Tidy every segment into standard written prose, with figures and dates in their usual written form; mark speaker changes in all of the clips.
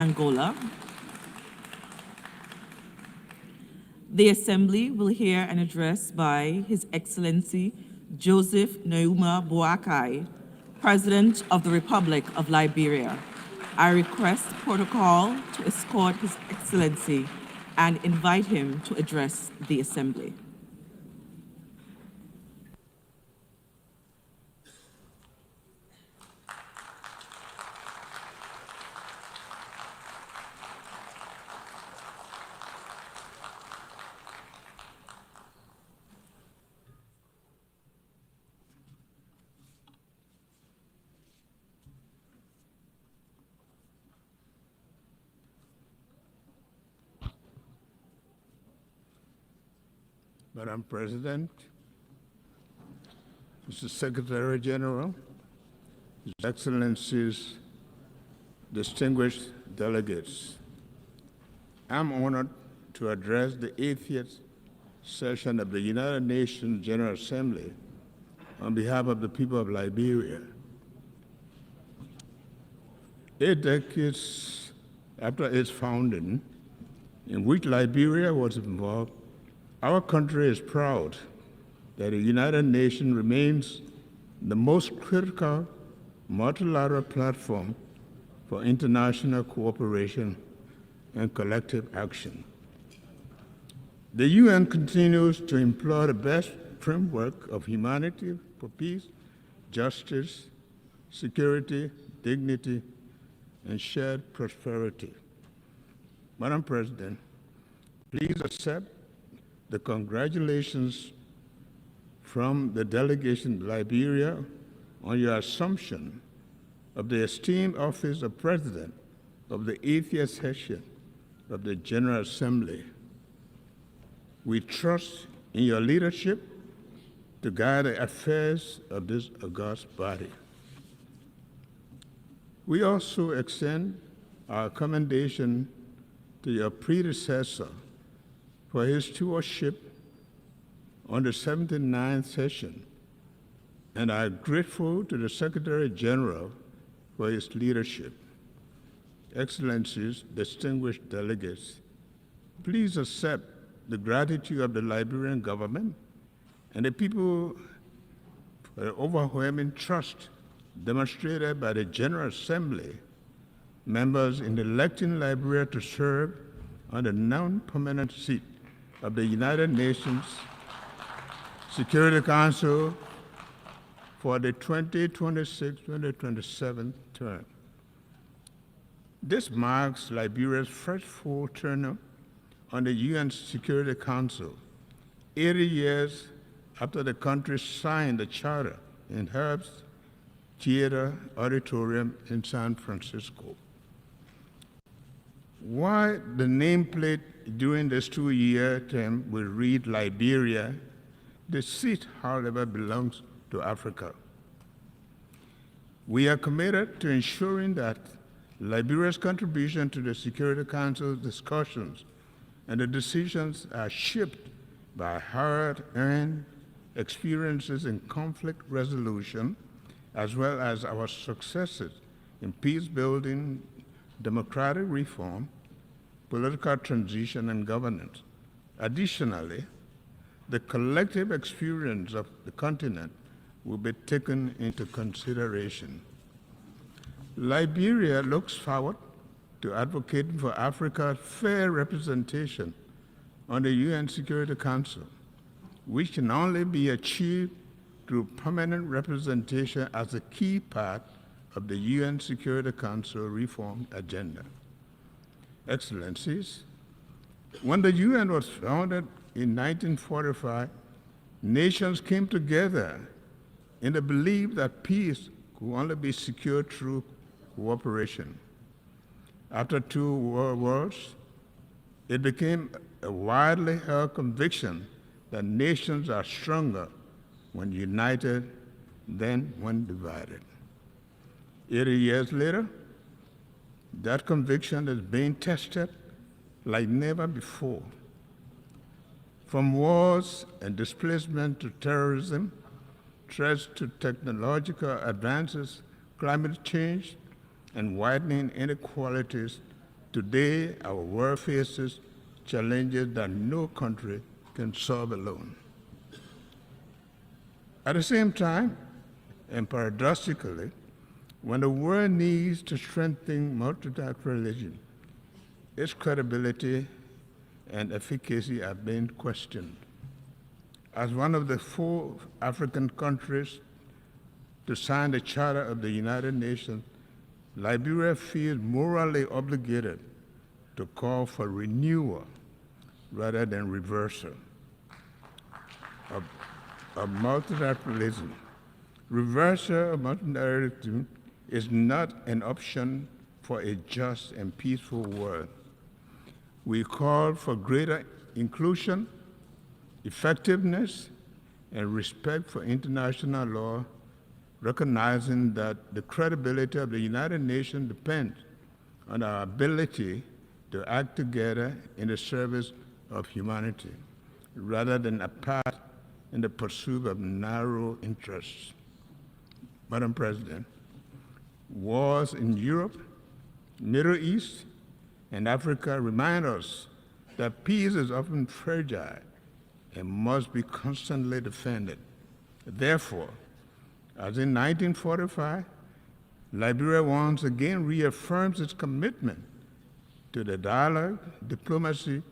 Speaker 1: Angola. The Assembly will hear an address by His Excellency Joseph Neuma Boakai, President of the Republic of Liberia. I request protocol to escort His Excellency and invite him to address the Assembly.
Speaker 2: Madam President, Mr. Secretary General, His Excellencies, distinguished delegates, I'm honored to address the 80th session of the United Nations General Assembly on behalf of the people of Liberia. 8 decades after its founding, in which Liberia was involved, our country is proud that the United Nations remains the most critical multilateral platform for international cooperation and collective action. The UN continues to employ the best framework of humanity for peace, justice, security, dignity, and shared prosperity. Madam President, please accept the congratulations from the delegation to Liberia on your assumption of the esteemed office of President of the 80th session of the General Assembly. We trust in your leadership to guide the affairs of this august body. We also extend our commendation to your predecessor for his stewardship on the 79th session, and are grateful to the Secretary General for his leadership. Excellencies, distinguished delegates, please accept the gratitude of the Liberian government and the people for the overwhelming trust demonstrated by the General Assembly members in electing Liberia to serve on the non-permanent seat of the United Nations Security Council for the 2026-2027 term. This marks Liberia's first full term on the UN Security Council, 80 years after the country signed the charter in Herbst Theater Auditorium in San Francisco. While the nameplate during this 2-year term will read Liberia, the seat, however, belongs to Africa. We are committed to ensuring that Liberia's contribution to the Security Council discussions and the decisions are shaped by hard-earned experiences in conflict resolution, as well as our successes in peace building, democratic reform, political transition, and governance. Additionally, the collective experience of the continent will be taken into consideration. Liberia looks forward to advocating for Africa's fair representation on the UN Security Council, which can only be achieved through permanent representation as a key part of the UN Security Council reform agenda. Excellencies, when the UN was founded in 1945, nations came together in the belief that peace could only be secured through cooperation. After 2 world wars, it became a widely held conviction that nations are stronger when united than when divided. 80 years later, that conviction is being tested like never before. From wars and displacement to terrorism, threats to technological advances, climate change, and widening inequalities, Today, our world faces challenges that no country can solve alone. At the same time, and paradoxically, when the world needs to strengthen multilateralism, its credibility and efficacy are being questioned. As one of the 4 African countries to sign the Charter of the United Nations, Liberia feels morally obligated to call for renewal rather than reversal of multilateralism. Reversal of multilateralism is not an option for a just and peaceful world. We call for greater inclusion, effectiveness, and respect for international law, recognizing that the credibility of the United Nations depends on our ability to act together in the service of humanity, rather than apart in the pursuit of narrow interests. Madam President, wars in Europe, Middle East, and Africa remind us that peace is often fragile and must be constantly defended. Therefore, as in 1945, Liberia once again reaffirms its commitment to the dialogue, diplomacy,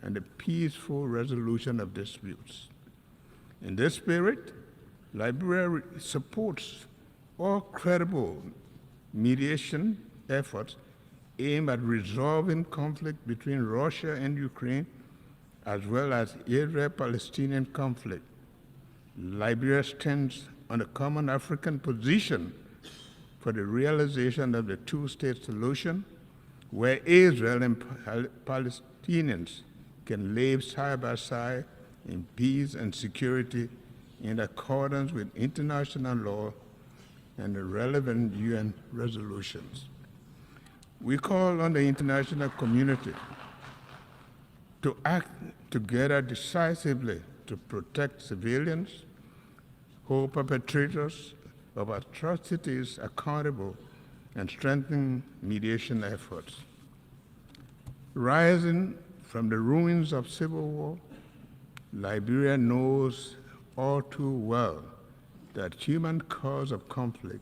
Speaker 2: and the peaceful resolution of disputes. In this spirit, Liberia supports all credible mediation efforts aimed at resolving conflict between Russia and Ukraine, as well as Israel-Palestinian conflict. Liberia stands on a common African position for the realization of the two-state solution, where Israel and Palestinians can live side by side in peace and security in accordance with international law and the relevant UN resolutions. We call on the international community to act together decisively to protect civilians, hold perpetrators of atrocities accountable, and strengthen mediation efforts. Rising from the ruins of civil war, Liberia knows all too well that human cause of conflict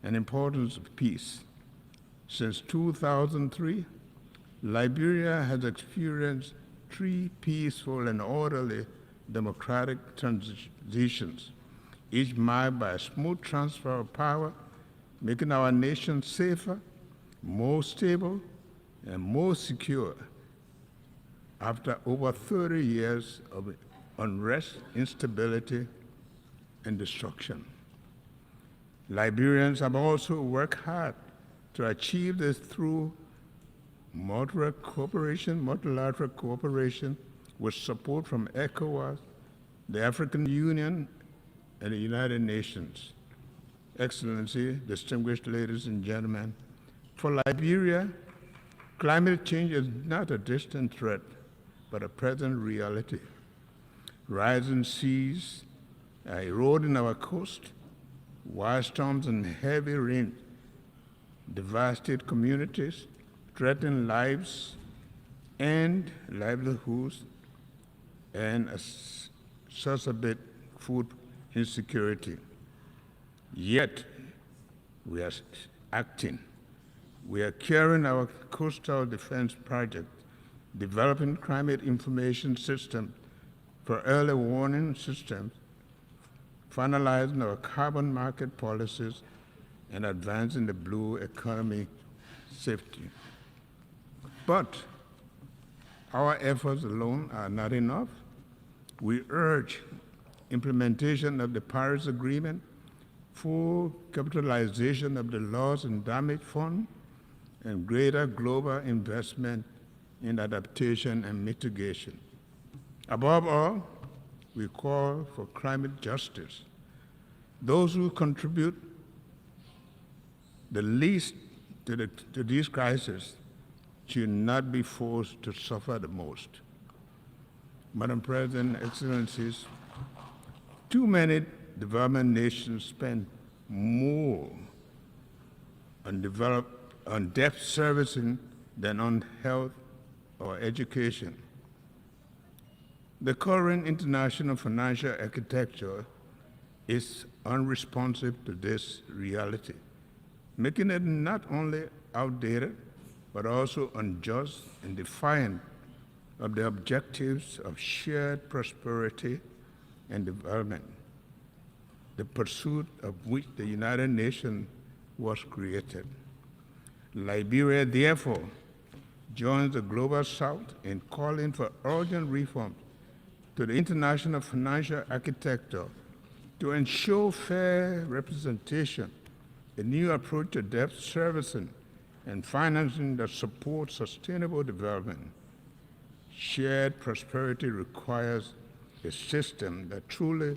Speaker 2: and importance of peace. Since 2003, Liberia has experienced 3 peaceful and orderly democratic transitions, each marked by a smooth transfer of power, making our nation safer, more stable, and more secure after over 30 years of unrest, instability, and destruction. Liberians have also worked hard to achieve this through multilateral cooperation with support from ECOWAS, the African Union, and the United Nations. Excellency, distinguished ladies and gentlemen, for Liberia, climate change is not a distant threat, but a present reality. Rising seas are eroding our coast, wildstorms and heavy rain devastate communities, threaten lives and livelihoods, and exacerbate food insecurity. Yet, we are acting. We are carrying our coastal defense project, developing climate information systems for early warning systems, finalizing our carbon market policies, and advancing the blue economy safety. But our efforts alone are not enough. We urge implementation of the Paris Agreement, full capitalization of the loss and damage fund, and greater global investment in adaptation and mitigation. Above all, we call for climate justice. Those who contribute the least to these crises should not be forced to suffer the most. Madam President, Excellencies, too many development nations spend more on debt servicing than on health or education. The current international financial architecture is unresponsive to this reality, making it not only outdated, but also unjust and defiant of the objectives of shared prosperity and development, the pursuit of which the United Nations was created. Liberia, therefore, joins the Global South in calling for urgent reforms to the international financial architecture to ensure fair representation, a new approach to debt servicing, and financing that supports sustainable development. Shared prosperity requires a system that truly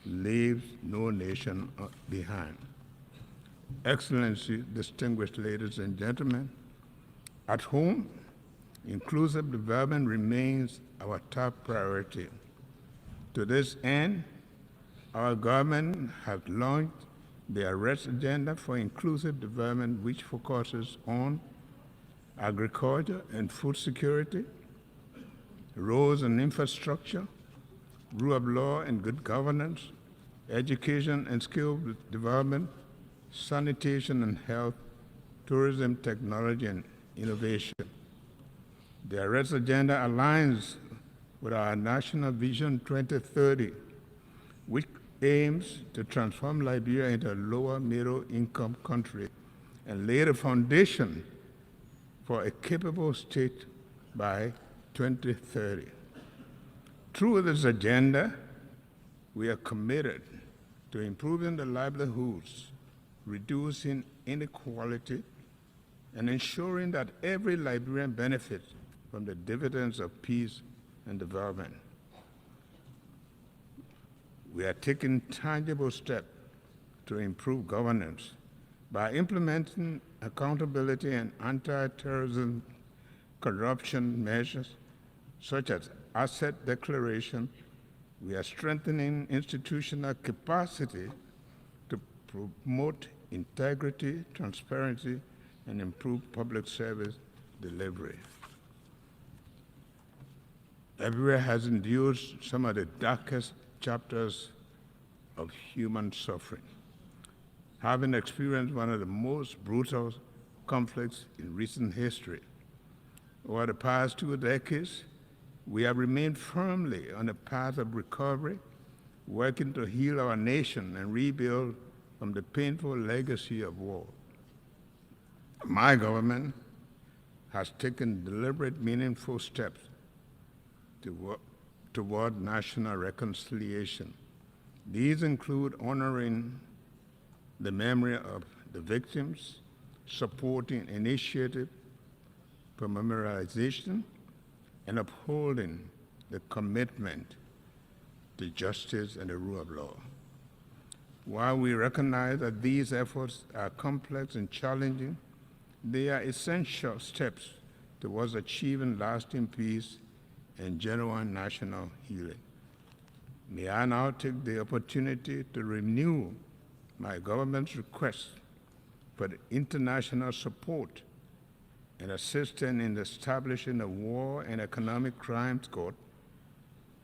Speaker 2: leaves no nation behind. Excellency, distinguished ladies and gentlemen, at home, inclusive development remains our top priority. To this end, our government has launched the Arrest Agenda for Inclusive Development, which focuses on agriculture and food security, roads and infrastructure, rule of law and good governance, education and skill development, sanitation and health, tourism, technology, and innovation. The Arrest Agenda aligns with our National Vision 2030, which aims to transform Liberia into a lower middle income country and lay the foundation for a capable state by 2030. Through this agenda, we are committed to improving the livelihoods, reducing inequality, and ensuring that every Liberian benefits from the dividends of peace and development. We are taking tangible steps to improve governance by implementing accountability and anti-terrorism corruption measures such as asset declaration. We are strengthening institutional capacity to promote integrity, transparency, and improve public service delivery. Liberia has endured some of the darkest chapters of human suffering, having experienced one of the most brutal conflicts in recent history. Over the past 2 decades, we have remained firmly on the path of recovery, working to heal our nation and rebuild from the painful legacy of war. My government has taken deliberate, meaningful steps toward national reconciliation. These include honoring the memory of the victims, supporting initiatives for memorialization, and upholding the commitment to justice and the rule of law. While we recognize that these efforts are complex and challenging, they are essential steps towards achieving lasting peace and genuine national healing. May I now take the opportunity to renew my government's request for the international support and assistance in establishing a War and Economic Crimes Court,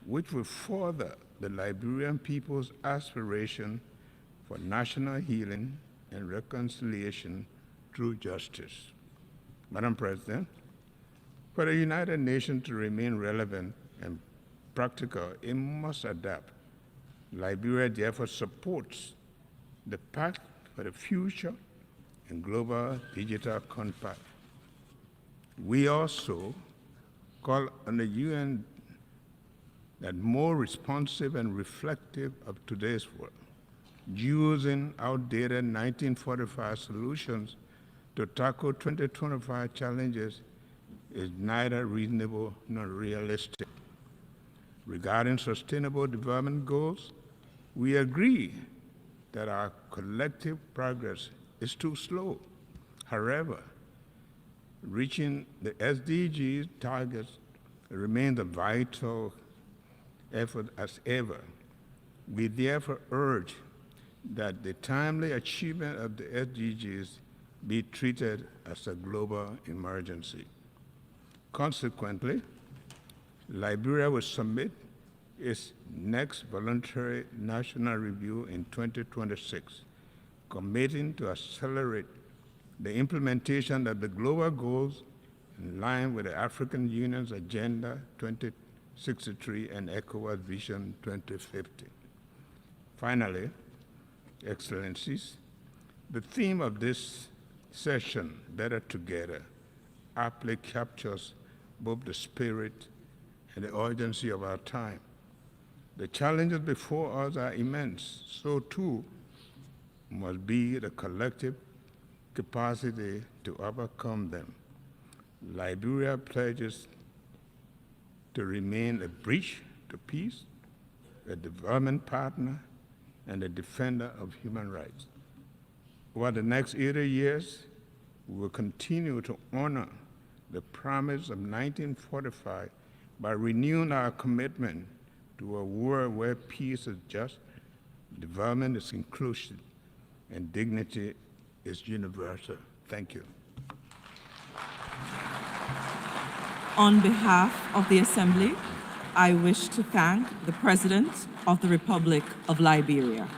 Speaker 2: which will further the Liberian people's aspiration for national healing and reconciliation through justice. Madam President, for the United Nations to remain relevant and practical, it must adapt. Liberia therefore supports the Pact for the Future and Global Digital Compact. We also call on the UN that more responsive and reflective of today's world, using outdated 1945 solutions to tackle 2025 challenges is neither reasonable nor realistic. Regarding sustainable development goals, we agree that our collective progress is too slow. However, reaching the SDGs targets remains a vital effort as ever. We therefore urge that the timely achievement of the SDGs be treated as a global emergency. Consequently, Liberia will submit its next voluntary national review in 2026, committing to accelerate the implementation of the global goals in line with the African Union's Agenda 2063 and ECOWAS Vision 2050. Finally, Excellencies, the theme of this session, Better Together, aptly captures both the spirit and the urgency of our time. The challenges before us are immense, so too must be the collective capacity to overcome them. Liberia pledges to remain a bridge to peace, a development partner, and a defender of human rights. Over the next 80 years, we will continue to honor the promise of 1945 by renewing our commitment to a world where peace is just, development is inclusive, and dignity is universal. Thank you.
Speaker 1: On behalf of the Assembly, I wish to thank the President of the Republic of Liberia.